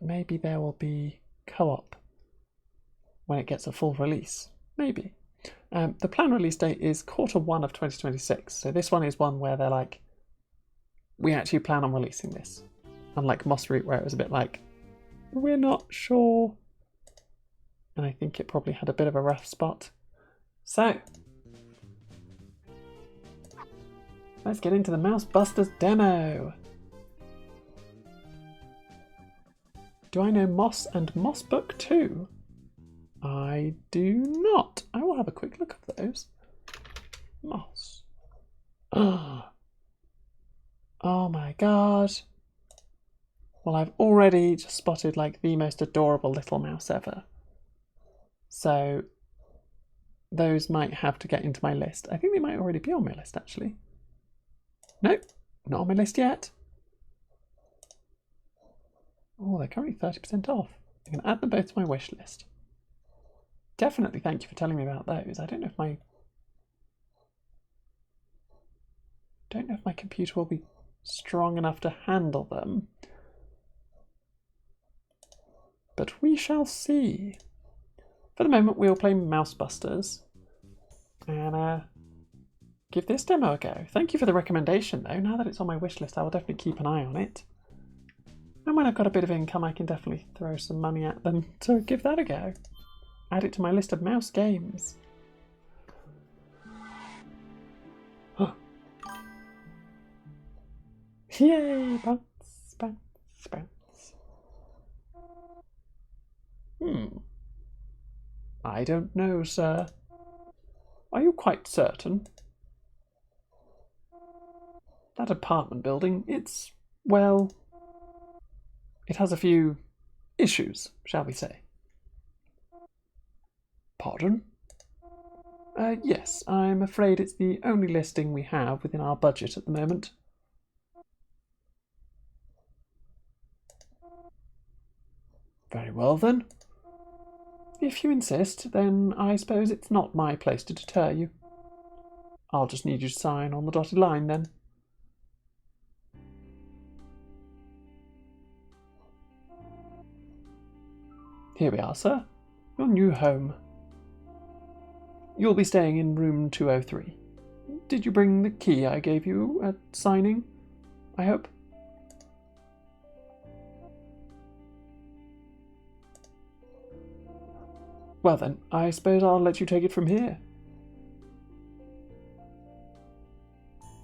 maybe there will be co-op when it gets a full release. Maybe. The planned release date is Q1 of 2026. So this one is one where they're like, we actually plan on releasing this. Unlike Moss Root, where it was a bit like, we're not sure. And I think it probably had a bit of a rough spot. So, let's get into the Mouse Busters demo. Do I know Moss and Moss Book 2? I do not. I will have a quick look at those. Moss. Oh my god. Well, I've already just spotted like the most adorable little mouse ever. So those might have to get into my list. I think they might already be on my list actually. Nope, not on my list yet. Oh, they're currently 30% off. I'm going to add them both to my wish list. Definitely thank you for telling me about those. I don't know if my computer will be strong enough to handle them. But we shall see. For the moment, we'll play Mouse Busters and give this demo a go. Thank you for the recommendation, though. Now that it's on my wish list, I will definitely keep an eye on it. And when I've got a bit of income, I can definitely throw some money at them to give that a go. Add it to my list of mouse games. Huh. Yay! Bounce, bounce, bounce. I don't know, sir. Are you quite certain? That apartment building, well, it has a few issues, shall we say. Pardon? Yes, I'm afraid it's the only listing we have within our budget at the moment. Very well then. If you insist, then I suppose it's not my place to deter you. I'll just need you to sign on the dotted line then. Here we are, sir. Your new home. You'll be staying in room 203. Did you bring the key I gave you at signing? I hope. Well then, I suppose I'll let you take it from here.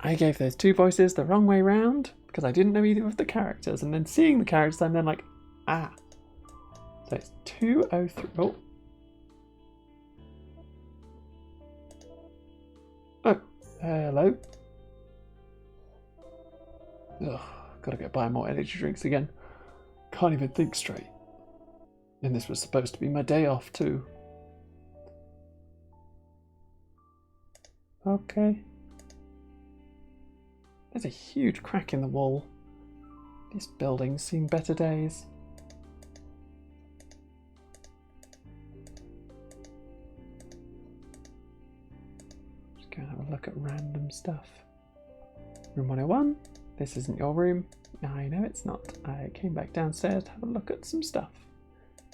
I gave those two voices the wrong way round because I didn't know either of the characters, and then seeing the characters I'm then like, ah. So it's 203. Oh. Oh, hello. Ugh, gotta go buy more energy drinks again. Can't even think straight. And this was supposed to be my day off too. Okay. There's a huge crack in the wall. This building's seen better days. Just gonna have a look at random stuff. Room 101. This isn't your room. I know it's not. I came back downstairs to have a look at some stuff.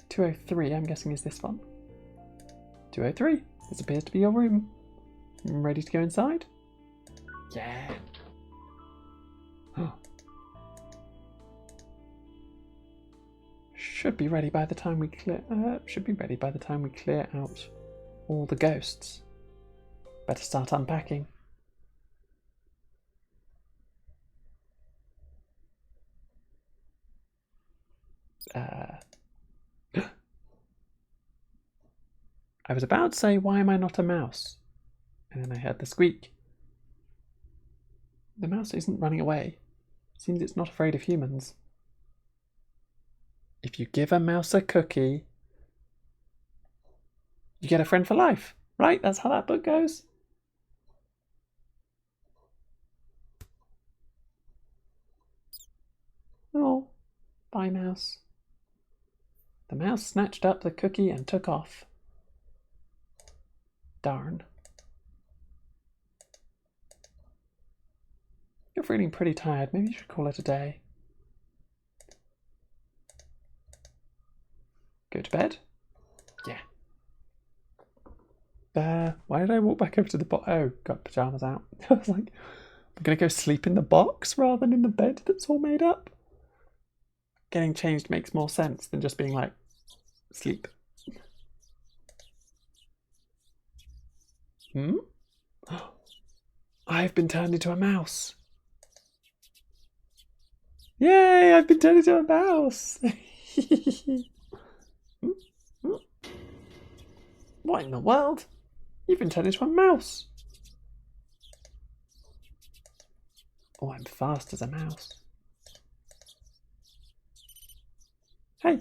203, I'm guessing is this one. 203, this appears to be your room. Ready to go inside? Yeah. Should be ready by the time we clear. Out all the ghosts. Better start unpacking. I was about to say, why am I not a mouse? And then I heard the squeak. The mouse isn't running away. Seems it's not afraid of humans. If you give a mouse a cookie, you get a friend for life, right? That's how that book goes. Oh, bye, mouse. The mouse snatched up the cookie and took off. Darn. You're feeling pretty tired. Maybe you should call it a day. Go to bed. Yeah. Why did I walk back over to the box? Oh, got pyjamas out. I was like, I'm going to go sleep in the box rather than in the bed that's all made up. Getting changed makes more sense than just being like, sleep. Hmm? I've been turned into a mouse. Yay, I've been turned into a mouse. What in the world? You've been turned into a mouse. Oh, I'm fast as a mouse. Hey,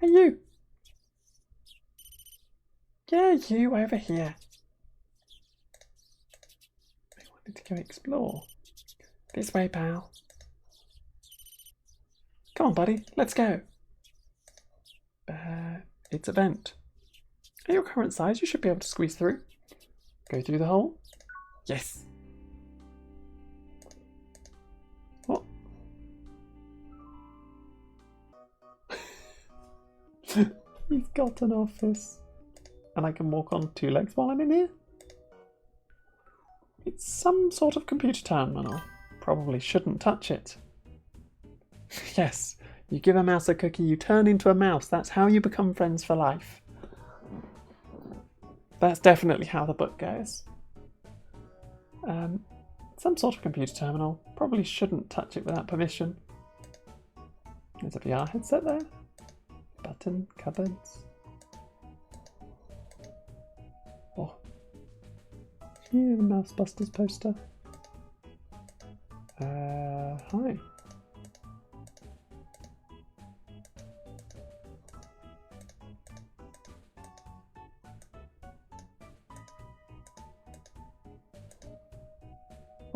hey you. Yeah, you over here. I wanted to go explore. This way, pal. Come on, buddy, let's go. It's a vent. At your current size, you should be able to squeeze through. Go through the hole. Yes. What? He's got an office. And I can walk on 2 legs while I'm in here? It's some sort of computer terminal. Probably shouldn't touch it. Yes, you give a mouse a cookie, you turn into a mouse. That's how you become friends for life. That's definitely how the book goes. Some sort of computer terminal. Probably shouldn't touch it without permission. There's a VR headset there. Button, cupboards. Oh. Yeah, the Mousebusters poster. Hi.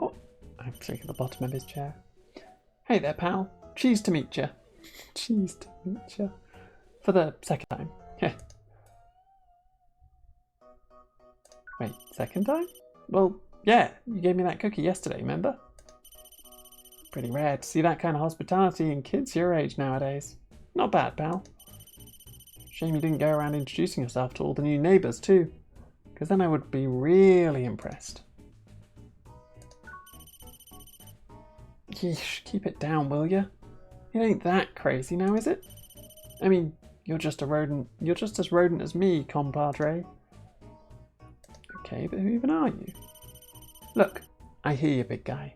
Oh, I'm clicking at the bottom of his chair. Hey there, pal. Cheese to meet you. Cheese to meet you. For the second time. Yeah. Wait, second time? Well, yeah, you gave me that cookie yesterday, remember? Pretty rare to see that kind of hospitality in kids your age nowadays. Not bad, pal. Shame you didn't go around introducing yourself to all the new neighbours too, because then I would be really impressed. Yeesh, keep it down, will ya? It ain't that crazy now, is it? I mean, you're just a rodent. You're just as rodent as me, compadre. Okay, but who even are you? Look, I hear you, big guy.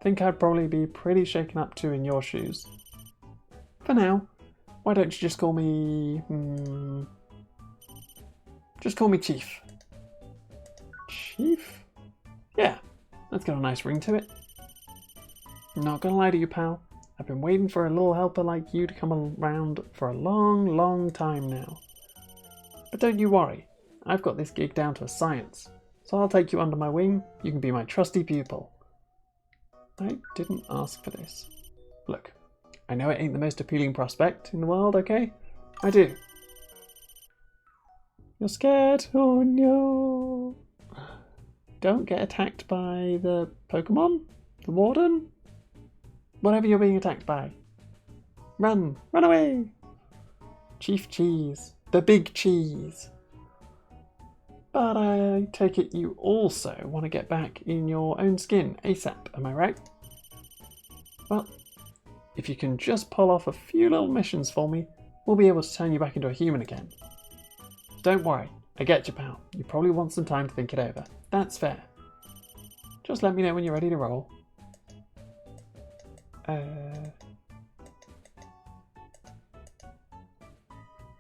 Think I'd probably be pretty shaken up too in your shoes. For now, why don't you just call me... Just call me Chief. Chief? Yeah, that's got a nice ring to it. I'm not gonna lie to you, pal. I've been waiting for a little helper like you to come around for a long, long time now. But don't you worry, I've got this gig down to a science, so I'll take you under my wing. You can be my trusty pupil. I didn't ask for this. Look, I know it ain't the most appealing prospect in the world, okay? I do. You're scared? Oh no! Don't get attacked by the Pokemon? The Warden? Whatever you're being attacked by. Run! Run away! Chief Cheese. The big cheese. But I take it you also want to get back in your own skin ASAP, am I right? Well, if you can just pull off a few little missions for me, we'll be able to turn you back into a human again. Don't worry, I get you, pal. You probably want some time to think it over. That's fair. Just let me know when you're ready to roll.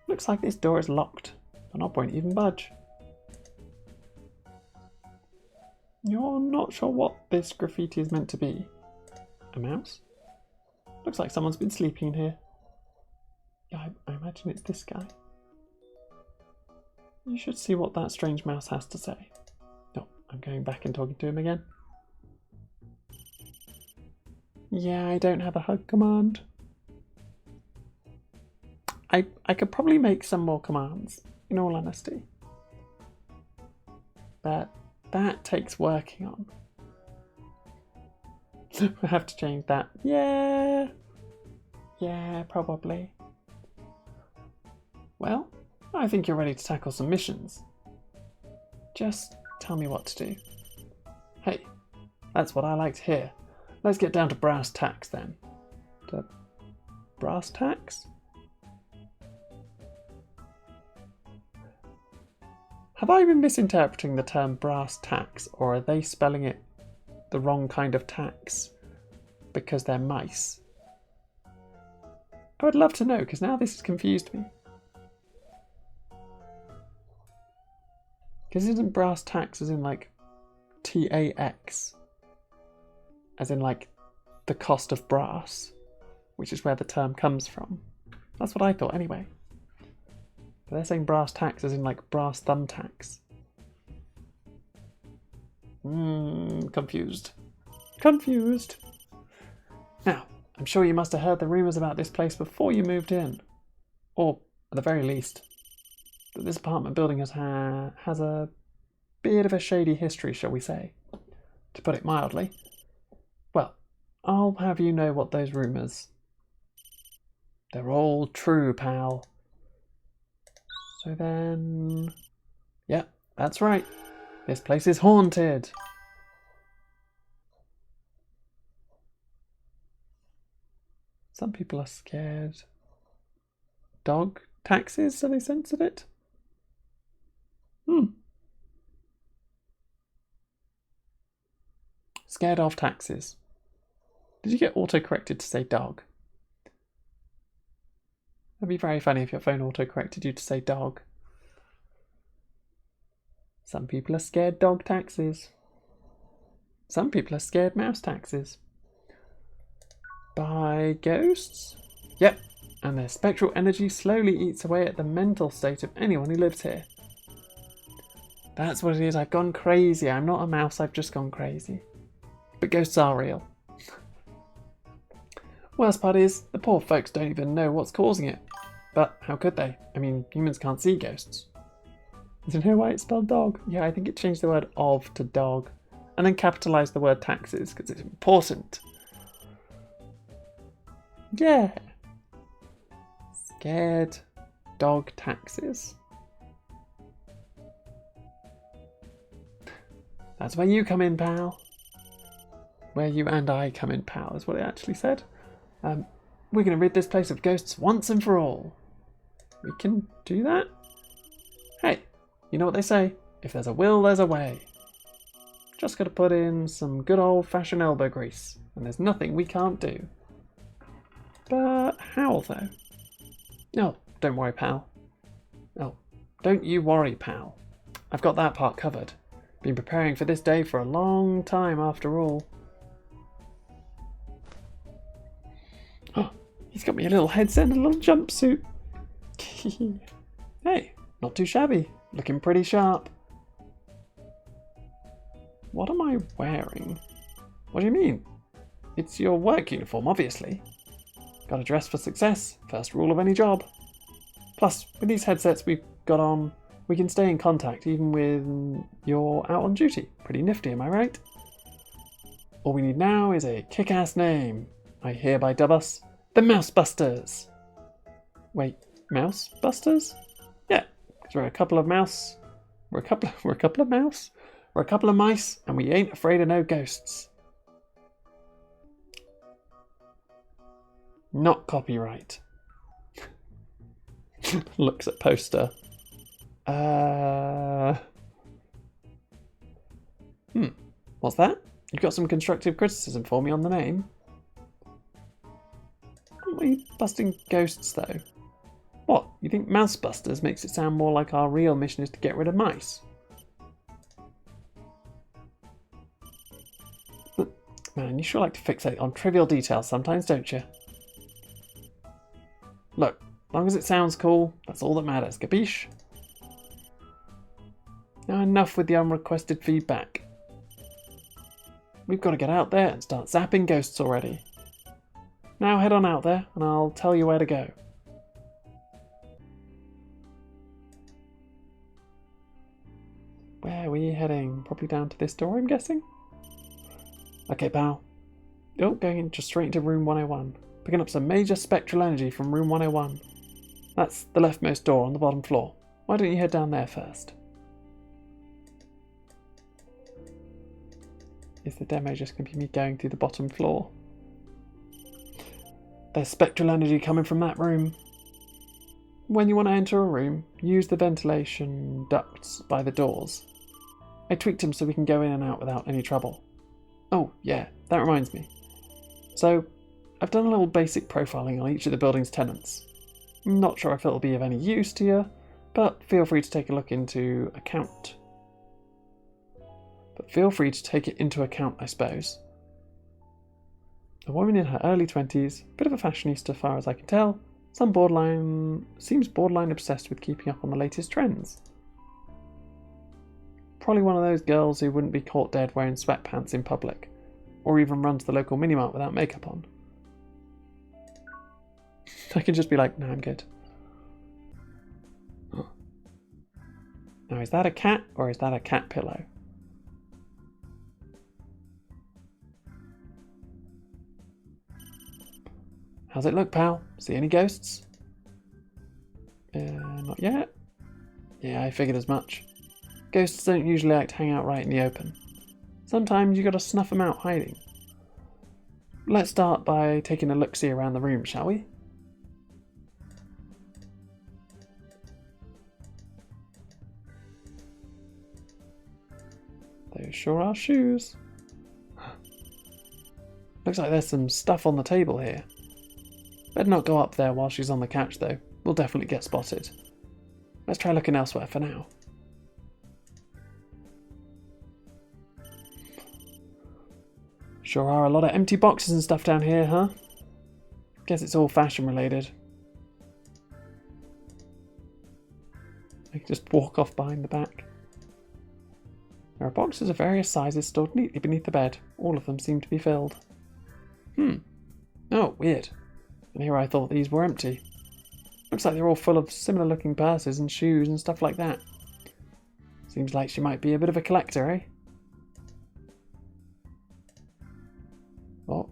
Looks like this door is locked, and I won't even budge. You're not sure what this graffiti is meant to be. A mouse? Looks like someone's been sleeping in here. Yeah, I imagine it's this guy. You should see what that strange mouse has to say. Oh, I'm going back and talking to him again. Yeah, I don't have a hug command. I could probably make some more commands, in all honesty. But that takes working on. I have to change that. Yeah. Yeah, probably. Well, I think you're ready to tackle some missions. Just tell me what to do. Hey, that's what I like to hear. Let's get down to brass tacks then. To brass tacks? Have I been misinterpreting the term brass tacks, or are they spelling it the wrong kind of tacks because they're mice? I would love to know, because now this has confused me. Because isn't brass tacks as in like TAX? As in like the cost of brass, which is where the term comes from. That's what I thought anyway. But they're saying brass tacks as in like brass thumbtacks. Confused. Confused. Now, I'm sure you must have heard the rumours about this place before you moved in. Or, at the very least, that this apartment building has a bit of a shady history, shall we say, to put it mildly. Well, I'll have you know what those rumours. They're all true, pal. So then... Yeah, that's right. This place is haunted. Some people are scared. Dog taxis, so they censored it? Scared of taxis. Did you get auto-corrected to say dog? That'd be very funny if your phone auto-corrected you to say dog. Some people are scared dog taxis. Some people are scared mouse taxis. By ghosts? Yep, and their spectral energy slowly eats away at the mental state of anyone who lives here. That's what it is, I've gone crazy. I'm not a mouse, I've just gone crazy. But ghosts are real. Worst part is, the poor folks don't even know what's causing it. But how could they? I mean, humans can't see ghosts. Do you know why it's spelled dog? Yeah, I think it changed the word of to dog. And then capitalised the word taxes, because it's important. Yeah. Scared dog taxes. That's where you come in, pal. Where you and I come in, pal, is what it actually said. We're going to rid this place of ghosts once and for all. We can do that? Hey, you know what they say? If there's a will, there's a way. Just got to put in some good old-fashioned elbow grease, and there's nothing we can't do. But how, though? No, don't worry, pal. Oh, don't you worry, pal. I've got that part covered. Been preparing for this day for a long time, after all. Oh, he's got me a little headset and a little jumpsuit. Hey, not too shabby. Looking pretty sharp. What am I wearing? What do you mean? It's your work uniform, obviously. Gotta dress for success. First rule of any job. Plus, with these headsets we've got on, we can stay in contact even when you're out on duty. Pretty nifty, am I right? All we need now is a kick-ass name. I hereby dub us the Mouse Busters. Wait, Mouse Busters? Yeah, because we're a couple of mouse. We're a couple of mouse. We're a couple of mice, and we ain't afraid of no ghosts. Not copyright. Looks at poster. What's that? You've got some constructive criticism for me on the name? Aren't we busting ghosts, though? What, you think Mouse Busters makes it sound more like our real mission is to get rid of mice? Man, you sure like to fixate on trivial details sometimes, don't you? Look, as long as it sounds cool, that's all that matters, capiche? Now enough with the unrequested feedback. We've got to get out there and start zapping ghosts already. Now head on out there and I'll tell you where to go. Where are we heading? Probably down to this door, I'm guessing? Okay, pal. Oh, going in just straight into room 101. Picking up some major spectral energy from room 101. That's the leftmost door on the bottom floor. Why don't you head down there first? Is the demo just going to be me going through the bottom floor? There's spectral energy coming from that room. When you want to enter a room, use the ventilation ducts by the doors. I tweaked them so we can go in and out without any trouble. Oh, yeah, that reminds me. So, I've done a little basic profiling on each of the building's tenants. I'm not sure if it'll be of any use to you, but feel free to take a look into account. I suppose. A woman in her early 20s, bit of a fashionista as far as I can tell, seems borderline obsessed with keeping up on the latest trends. Probably one of those girls who wouldn't be caught dead wearing sweatpants in public, or even run to the local mini-mart without makeup on. I can just be like, no, I'm good. Now, is that a cat, or is that a cat pillow? How's it look, pal? See any ghosts? Not yet. Yeah, I figured as much. Ghosts don't usually like to hang out right in the open. Sometimes you gotta snuff them out hiding. Let's start by taking a look-see around the room, shall we? Those sure are shoes. Looks like there's some stuff on the table here. Better not go up there while she's on the couch, though. We'll definitely get spotted. Let's try looking elsewhere for now. Sure are a lot of empty boxes and stuff down here, huh? Guess it's all fashion related. I can just walk off behind the back. There are boxes of various sizes stored neatly beneath the bed. All of them seem to be filled. Oh, weird. And here I thought these were empty. Looks like they're all full of similar looking purses and shoes and stuff like that. Seems like she might be a bit of a collector, eh? Oh.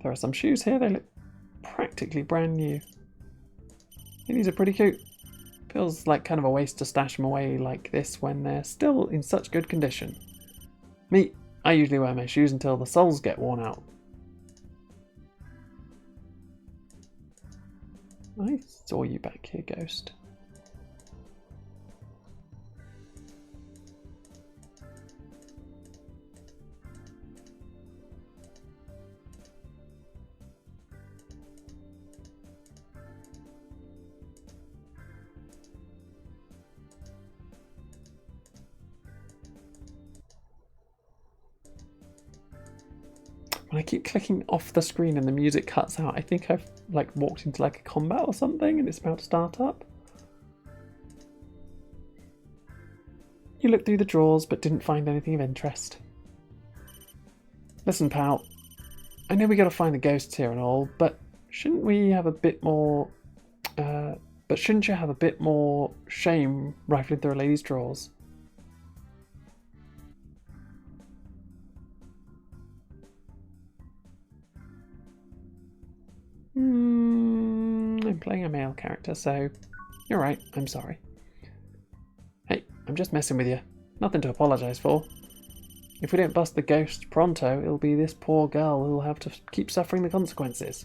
There are some shoes here. They look practically brand new. I think these are pretty cute. Feels like kind of a waste to stash them away like this when they're still in such good condition. Me, I usually wear my shoes until the soles get worn out. I saw you back here, Ghost. When I keep clicking off the screen and the music cuts out, I think I've walked into a combat or something and it's about to start up. You looked through the drawers but didn't find anything of interest. Listen, pal, I know we gotta find the ghosts here and all, but shouldn't we have a bit more... shouldn't you have a bit more shame rifling through a lady's drawers? I'm playing a male character, so you're right, I'm sorry. Hey, I'm just messing with you. Nothing to apologise for. If we don't bust the ghost pronto, it'll be this poor girl who'll have to keep suffering the consequences.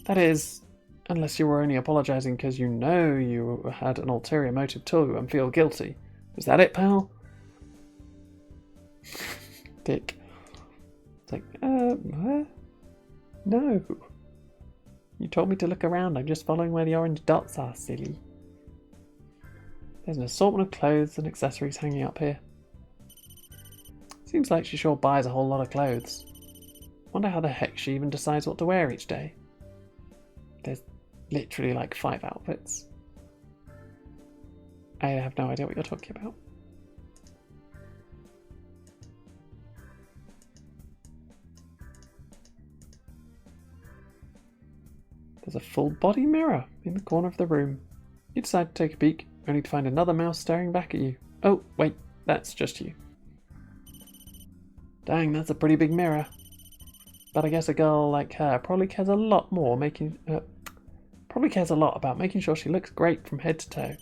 That is, unless you were only apologising because you know you had an ulterior motive too and feel guilty. Is that it, pal? Dick. It's like, what? No. You told me to look around. I'm just following where the orange dots are, silly. There's an assortment of clothes and accessories hanging up here. Seems like she sure buys a whole lot of clothes. Wonder how the heck she even decides what to wear each day. There's literally 5 outfits. I have no idea what you're talking about. There's a full body mirror in the corner of the room. You decide to take a peek, only to find another mouse staring back at you. Oh, wait, that's just you. Dang, that's a pretty big mirror. But I guess a girl like her probably cares a lot more Probably cares a lot about making sure she looks great from head to toe.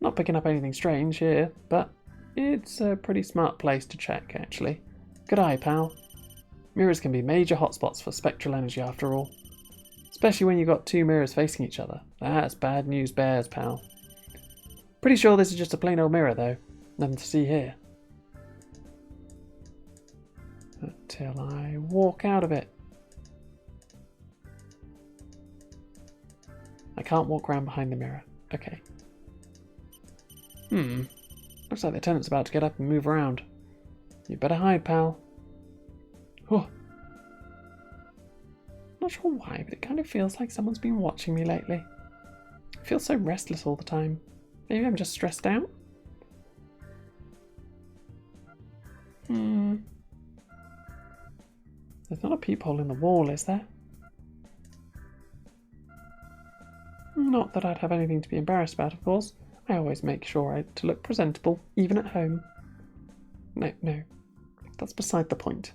Not picking up anything strange here, but it's a pretty smart place to check, actually. Good eye, pal. Mirrors can be major hotspots for spectral energy after all. Especially when you've got two mirrors facing each other. That's bad news bears, pal. Pretty sure this is just a plain old mirror, though. Nothing to see here. Until I walk out of it. I can't walk around behind the mirror. Okay. Looks like the tenant's about to get up and move around. You better hide, pal. Oh. Not sure why, but it kind of feels like someone's been watching me lately. I feel so restless all the time. Maybe I'm just stressed out? There's not a peephole in the wall, is there? Not that I'd have anything to be embarrassed about, of course. I always make sure to look presentable, even at home. No. That's beside the point.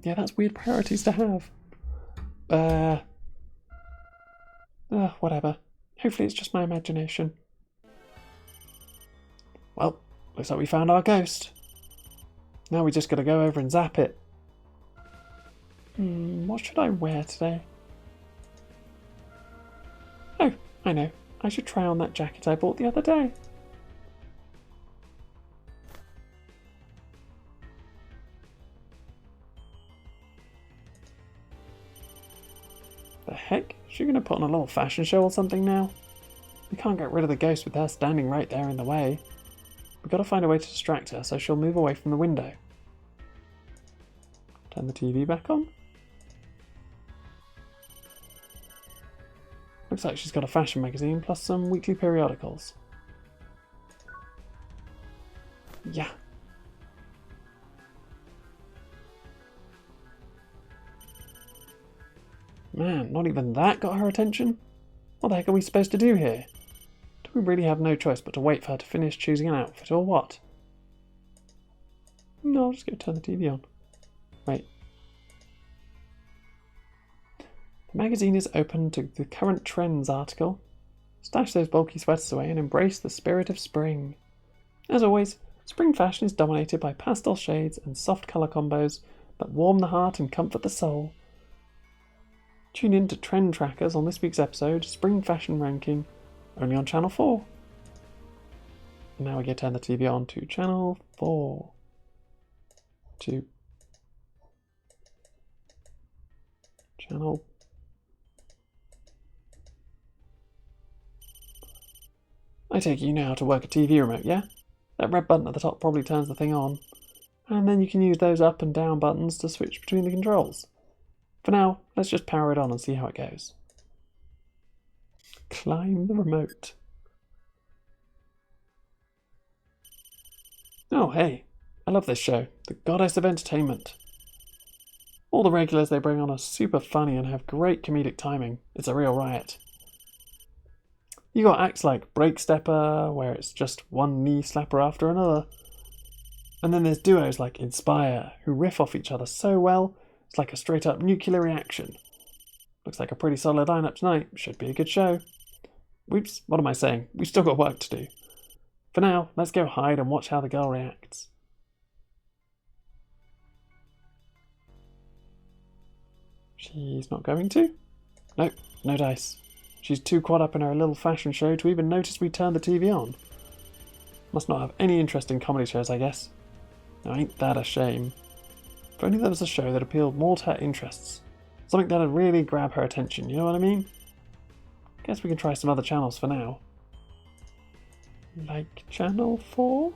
Yeah, that's weird priorities to have. Whatever. Hopefully it's just my imagination. Well, looks like we found our ghost. Now we just gotta go over and zap it. What should I wear today? Oh, I know. I should try on that jacket I bought the other day. The heck? Is she going to put on a little fashion show or something now? We can't get rid of the ghost with her standing right there in the way. We've got to find a way to distract her so she'll move away from the window. Turn the TV back on. Looks like she's got a fashion magazine plus some weekly periodicals. Yeah. Man, not even that got her attention? What the heck are we supposed to do here? Do we really have no choice but to wait for her to finish choosing an outfit or what? No, I'll just go turn the TV on. Wait. The magazine is open to the current trends article. Stash those bulky sweaters away and embrace the spirit of spring. As always, spring fashion is dominated by pastel shades and soft colour combos that warm the heart and comfort the soul. Tune in to Trend Trackers on this week's episode, Spring Fashion Ranking, only on Channel 4. And now we get to turn the TV on to Channel 4. Channel. I take it you know how to work a TV remote, yeah? That red button at the top probably turns the thing on. And then you can use those up and down buttons to switch between the controls. For now, let's just power it on and see how it goes. Climb the remote. Oh, hey. I love this show. The Goddess of Entertainment. All the regulars they bring on are super funny and have great comedic timing. It's a real riot. You got acts like Break Stepper, where it's just one knee slapper after another. And then there's duos like Inspire, who riff off each other so well, it's like a straight up nuclear reaction. Looks like a pretty solid lineup tonight. Should be a good show. Whoops, what am I saying? We've still got work to do. For now, let's go hide and watch how the girl reacts. She's not going to? Nope, no dice. She's too caught up in her little fashion show to even notice we turned the TV on. Must not have any interest in comedy shows, I guess. Now, ain't that a shame? If only there was a show that appealed more to her interests. Something that'd really grab her attention, you know what I mean? Guess we can try some other channels for now. Like Channel 4?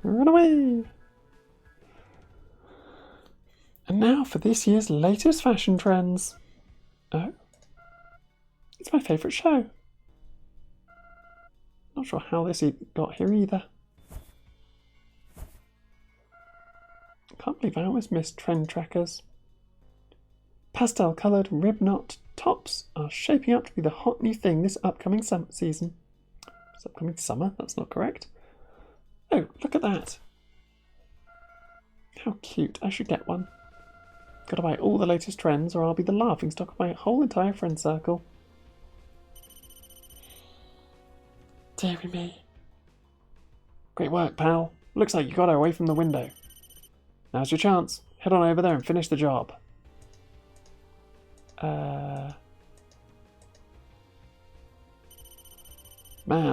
Run away! And now for this year's latest fashion trends. Oh? It's my favourite show. Not sure how this got here either. Can't believe I almost missed trend trackers. Pastel-coloured rib knot tops are shaping up to be the hot new thing this upcoming season. It's upcoming summer? That's not correct. Oh, look at that. How cute. I should get one. Gotta buy all the latest trends or I'll be the laughingstock of my whole entire friend circle. Deary me. Great work, pal. Looks like you got her away from the window. Now's your chance. Head on over there and finish the job. Man,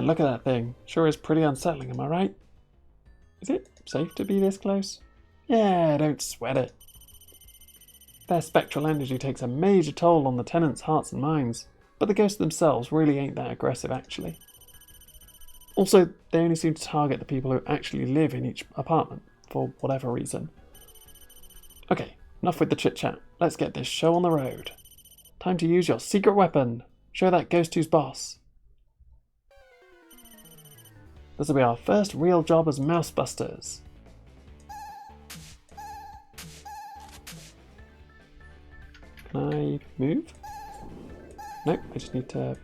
look at that thing. Sure is pretty unsettling, am I right? Is it safe to be this close? Yeah, don't sweat it. Their spectral energy takes a major toll on the tenants' hearts and minds, but the ghosts themselves really ain't that aggressive, actually. Also, they only seem to target the people who actually live in each apartment, for whatever reason. Okay, enough with the chit-chat. Let's get this show on the road. Time to use your secret weapon. Show that ghost who's boss. This will be our first real job as mouse busters. Can I move? Nope, I just need to...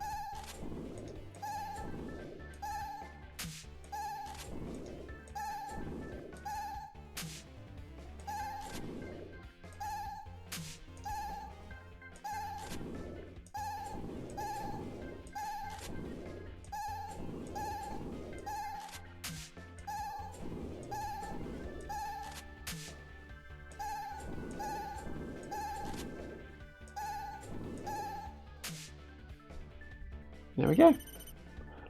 There we go.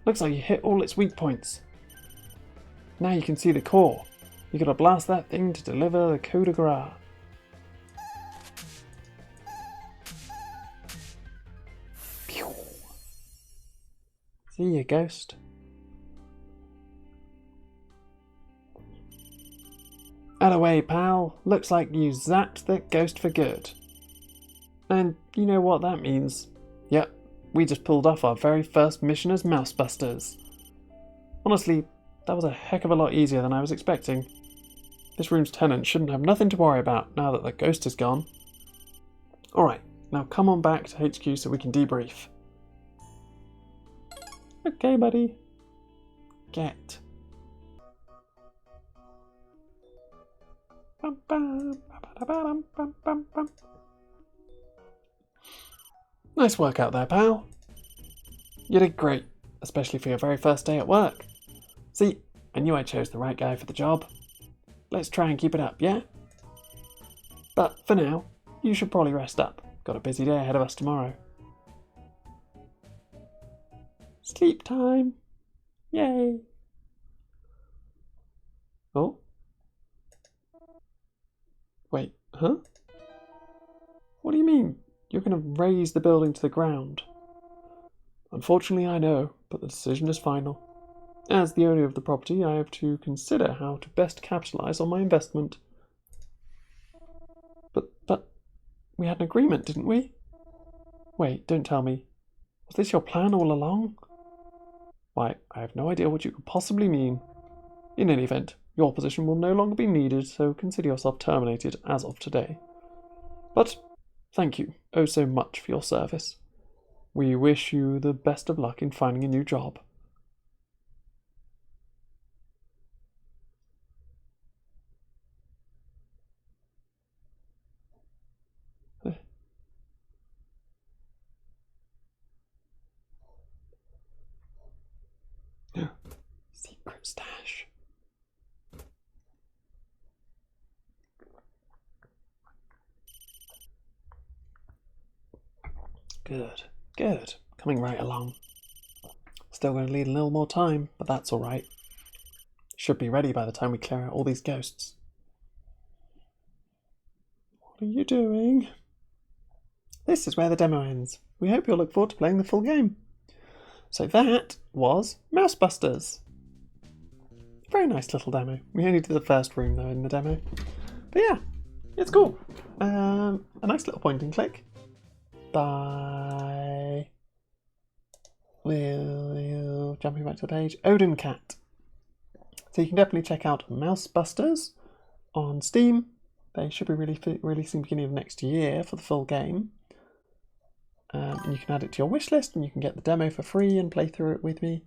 Looks like you hit all its weak points. Now you can see the core. You gotta blast that thing to deliver the coup de grace. Pew. See you, ghost. Out of the way, pal. Looks like you zapped the ghost for good. And you know what that means. Yep. We just pulled off our very first mission as Mousebusters. Honestly, that was a heck of a lot easier than I was expecting. This room's tenant shouldn't have nothing to worry about now that the ghost is gone. Alright, now come on back to HQ so we can debrief. Okay, buddy. Get. Nice work out there, pal. You did great, especially for your very first day at work. See, I knew I chose the right guy for the job. Let's try and keep it up, yeah? But for now, you should probably rest up. Got a busy day ahead of us tomorrow. Sleep time. Yay. Oh. Wait, huh? What do you mean? You're going to raise the building to the ground? Unfortunately, I know, but the decision is final. As the owner of the property, I have to consider how to best capitalise on my investment. But, we had an agreement, didn't we? Wait, don't tell me. Was this your plan all along? Why, I have no idea what you could possibly mean. In any event, your position will no longer be needed, so consider yourself terminated as of today. But thank you oh so much for your service. We wish you the best of luck in finding a new job. Secret stash. Good, good. Coming right along. Still going to need a little more time, but that's alright. Should be ready by the time we clear out all these ghosts. What are you doing? This is where the demo ends. We hope you'll look forward to playing the full game. So that was Mousebusters. Very nice little demo. We only did the first room though in the demo. But yeah, it's cool. A nice little point and click. Bye. Will you jumping back to the page, Odencat. So you can definitely check out Mouse Busters on Steam. They should be releasing beginning of next year for the full game. And you can add it to your wish list, and you can get the demo for free and play through it with me.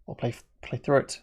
Or play through it